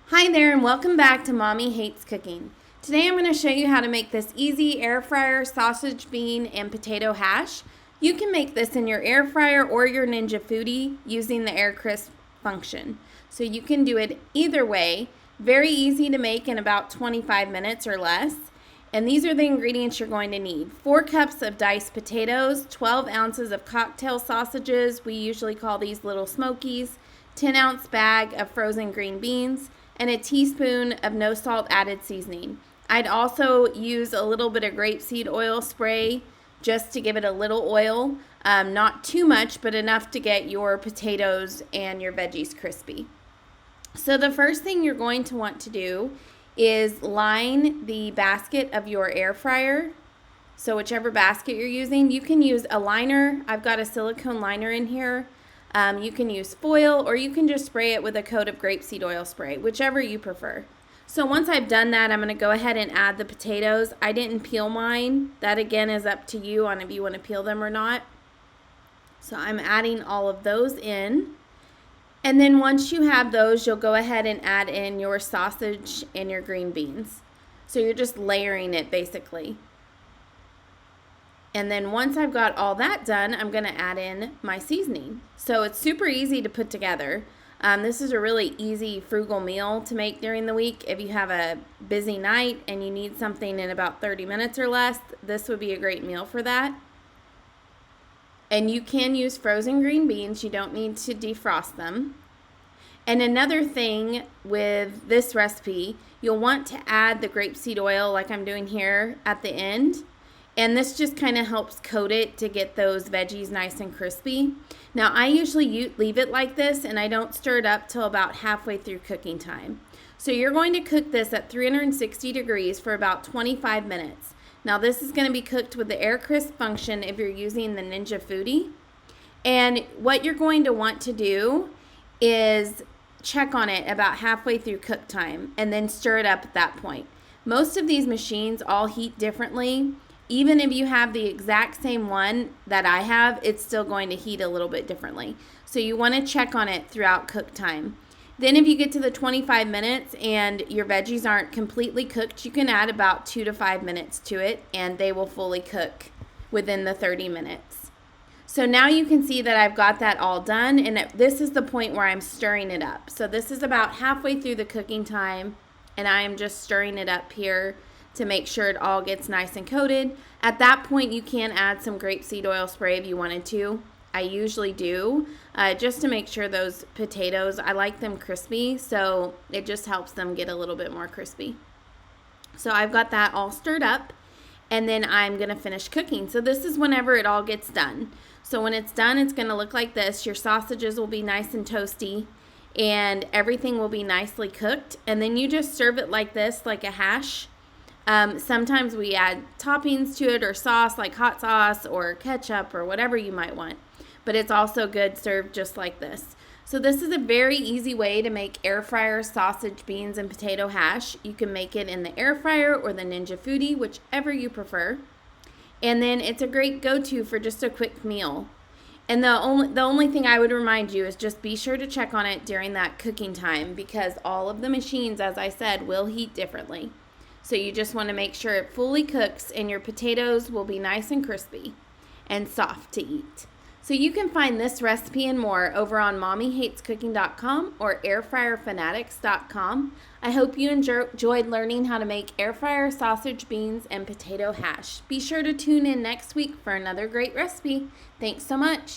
Hi there and welcome back to Mommy Hates Cooking. Today I'm going to show you how to make this easy air fryer sausage, bean, and potato hash. You can make this in your air fryer or your Ninja Foodi using the air crisp function. So you can do it either way. Very easy to make in about 25 minutes or less. And these are the ingredients you're going to need. 4 cups of diced potatoes, 12 ounces of cocktail sausages, we usually call these little smokies, 10-ounce bag of frozen green beans, and a teaspoon of no salt added seasoning. I'd also use a little bit of grapeseed oil spray just to give it a little oil, not too much, but enough to get your potatoes and your veggies crispy. So the first thing you're going to want to do is line the basket of your air fryer. So whichever basket you're using, you can use a liner. I've got a silicone liner in here. You can use foil or you can just spray it with a coat of grapeseed oil spray, whichever you prefer. So once I've done that, I'm going to go ahead and add the potatoes. I didn't peel mine. That again is up to you on if you want to peel them or not. So I'm adding all of those in. And then once you have those, you'll go ahead and add in your sausage and your green beans. So you're just layering it basically. And then once I've got all that done, I'm going to add in my seasoning. So it's super easy to put together. This is a really easy frugal meal to make during the week. If you have a busy night and you need something in about 30 minutes or less, this would be a great meal for that. And you can use frozen green beans. You don't need to defrost them. And another thing with this recipe, you'll want to add the grapeseed oil like I'm doing here at the end. And this just kind of helps coat it to get those veggies nice and crispy. Now I usually leave it like this and I don't stir it up till about halfway through cooking time. So you're going to cook this at 360 degrees for about 25 minutes. Now this is going to be cooked with the air crisp function if you're using the Ninja Foodi. And what you're going to want to do is check on it about halfway through cook time and then stir it up at that point. Most of these machines all heat differently. Even if you have the exact same one that I have, it's still going to heat a little bit differently. So you want to check on it throughout cook time. Then if you get to the 25 minutes and your veggies aren't completely cooked, you can add about 2 to 5 minutes to it and they will fully cook within the 30 minutes. So now you can see that I've got that all done, and this is the point where I'm stirring it up. So this is about halfway through the cooking time and I am just stirring it up here to make sure it all gets nice and coated. At that point, you can add some grapeseed oil spray if you wanted to. I usually do, just to make sure those potatoes, I like them crispy, so it just helps them get a little bit more crispy. So I've got that all stirred up, and then I'm gonna finish cooking. So this is whenever it all gets done. So when it's done, it's gonna look like this. Your sausages will be nice and toasty, and everything will be nicely cooked. And then you just serve it like this, like a hash. Sometimes we add toppings to it or sauce like hot sauce or ketchup or whatever you might want. But it's also good served just like this. So this is a very easy way to make air fryer sausage, beans, and potato hash. You can make it in the air fryer or the Ninja Foodi, whichever you prefer. And then it's a great go-to for just a quick meal. And the only thing I would remind you is just be sure to check on it during that cooking time because all of the machines, as I said, will heat differently. So you just want to make sure it fully cooks and your potatoes will be nice and crispy and soft to eat. So you can find this recipe and more over on mommyhatescooking.com or airfryerfanatics.com. I hope you enjoyed learning how to make air fryer sausage, beans, and potato hash. Be sure to tune in next week for another great recipe. Thanks so much.